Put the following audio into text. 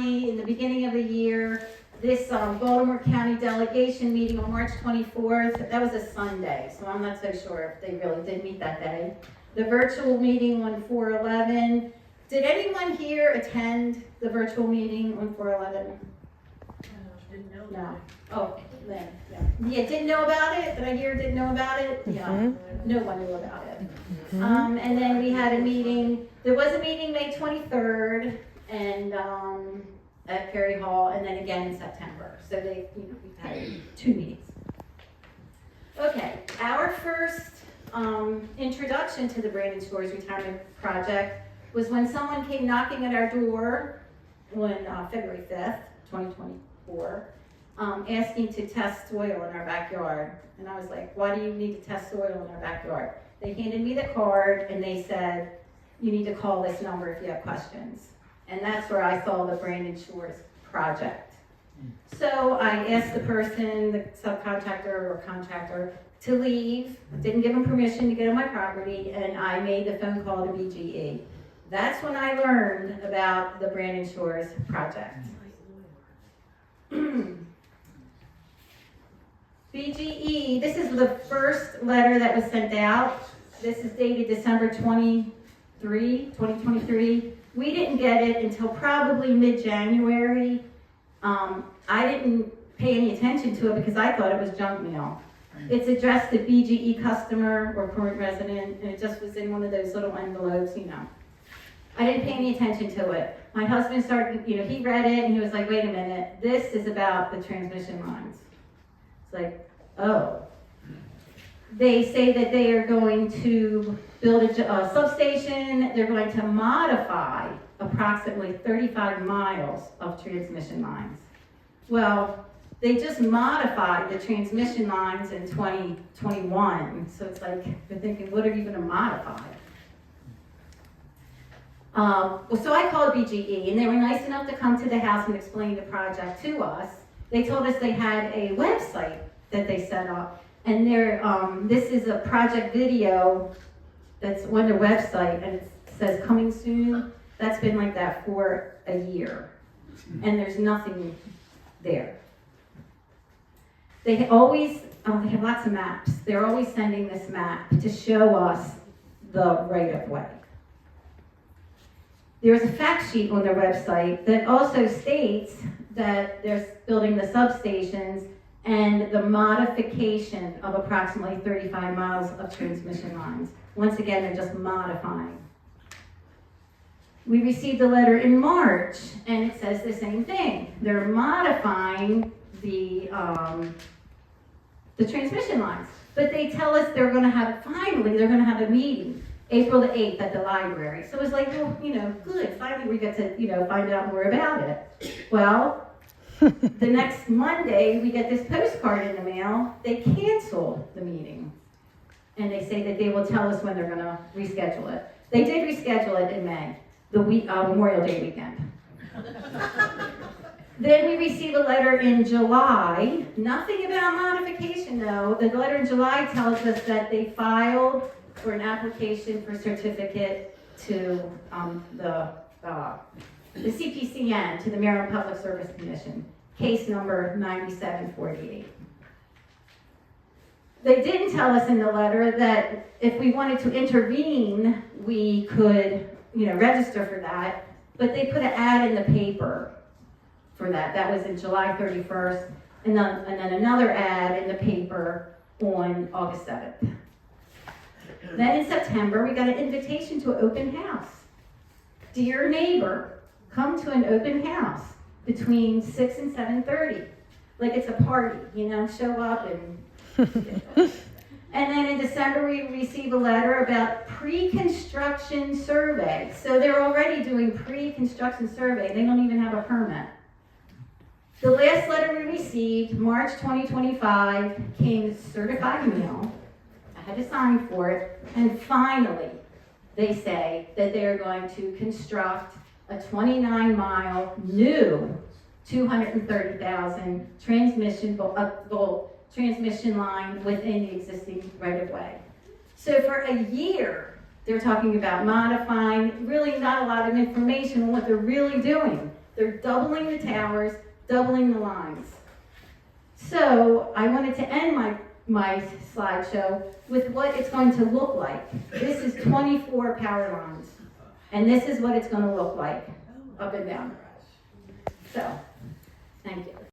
in the beginning of the year, this Baltimore County delegation meeting on March 24th, that was a Sunday, so I'm not so sure if they really did meet that day. The virtual meeting on 4/11. Did anyone here attend the virtual meeting on 4/11? Didn't know. No. Oh, Lynn, yeah, didn't know about it? Did I hear didn't know about it? Yeah, no one knew about it. And then we had a meeting, there was a meeting May 23rd, and at Perry Hall, and then again in September. So we've had 2 meetings. Okay, our first introduction to the Brandon Shores Retirement Project was when someone came knocking at our door on February 5th, 2024, asking to test soil in our backyard. And I was like, why do you need to test soil in our backyard? They handed me the card and they said, you need to call this number if you have questions. And that's where I saw the Brandon Shores project. So I asked the person, the subcontractor or contractor, to leave. Didn't give them permission to get on my property, and I made the phone call to BGE. That's when I learned about the Brandon Shores project. BGE, this is the first letter that was sent out. This is dated December 2023. We didn't get it until probably mid-January. I didn't pay any attention to it because I thought it was junk mail. It's addressed to BGE customer or current resident, and it just was in one of those little envelopes, I didn't pay any attention to it. My husband started, he read it and he was like, wait a minute, this is about the transmission lines. It's like, oh. They say that they are going to build a substation. They're going to modify approximately 35 miles of transmission lines. Well, they just modified the transmission lines in 2021. So it's like, they're thinking, what are you going to modify? So I called BGE, and they were nice enough to come to the house and explain the project to us. They told us they had a website that they set up, and this is a project video that's on their website, and it says coming soon. That's been like that for a year, and there's nothing there. They have lots of maps. They're always sending this map to show us the right-of-way. There's a fact sheet on their website that also states that they're building the substations and the modification of approximately 35 miles of transmission lines. Once again, they're just modifying. We received a letter in March, and it says the same thing. They're modifying the transmission lines. But they tell us they're going to have a meeting April the 8th at the library. So it was like, well, good. Finally we get to, find out more about it. Well, the next Monday we get this postcard in the mail. They canceled the meeting. And they say that they will tell us when they're going to reschedule it. They did reschedule it in May, the Memorial Day weekend. Then we receive a letter in July. Nothing about modification, though. The letter in July tells us that they filed for an application for certificate to the CPCN, to the Maryland Public Service Commission, case number 9748. They didn't tell us in the letter that if we wanted to intervene, we could, register for that, but they put an ad in the paper for that. That was in July 31st, and then another ad in the paper on August 7th. Then in September, we got an invitation to an open house. Dear neighbor, come to an open house between 6 and 7:30. Like it's a party, show up and... And then in December, we receive a letter about pre-construction survey. So they're already doing pre-construction survey. They don't even have a permit. The last letter we received, March 2025, came certified mail. I had to sign for it. And finally, they say that they're going to construct a 29-mile new 230,000 transmission line within the existing right-of-way. So for a year, they're talking about modifying, really not a lot of information on what they're really doing. They're doubling the towers, doubling the lines. So I wanted to end my slideshow with what it's going to look like. This is 24 power lines. And this is what it's going to look like up and down. So, thank you.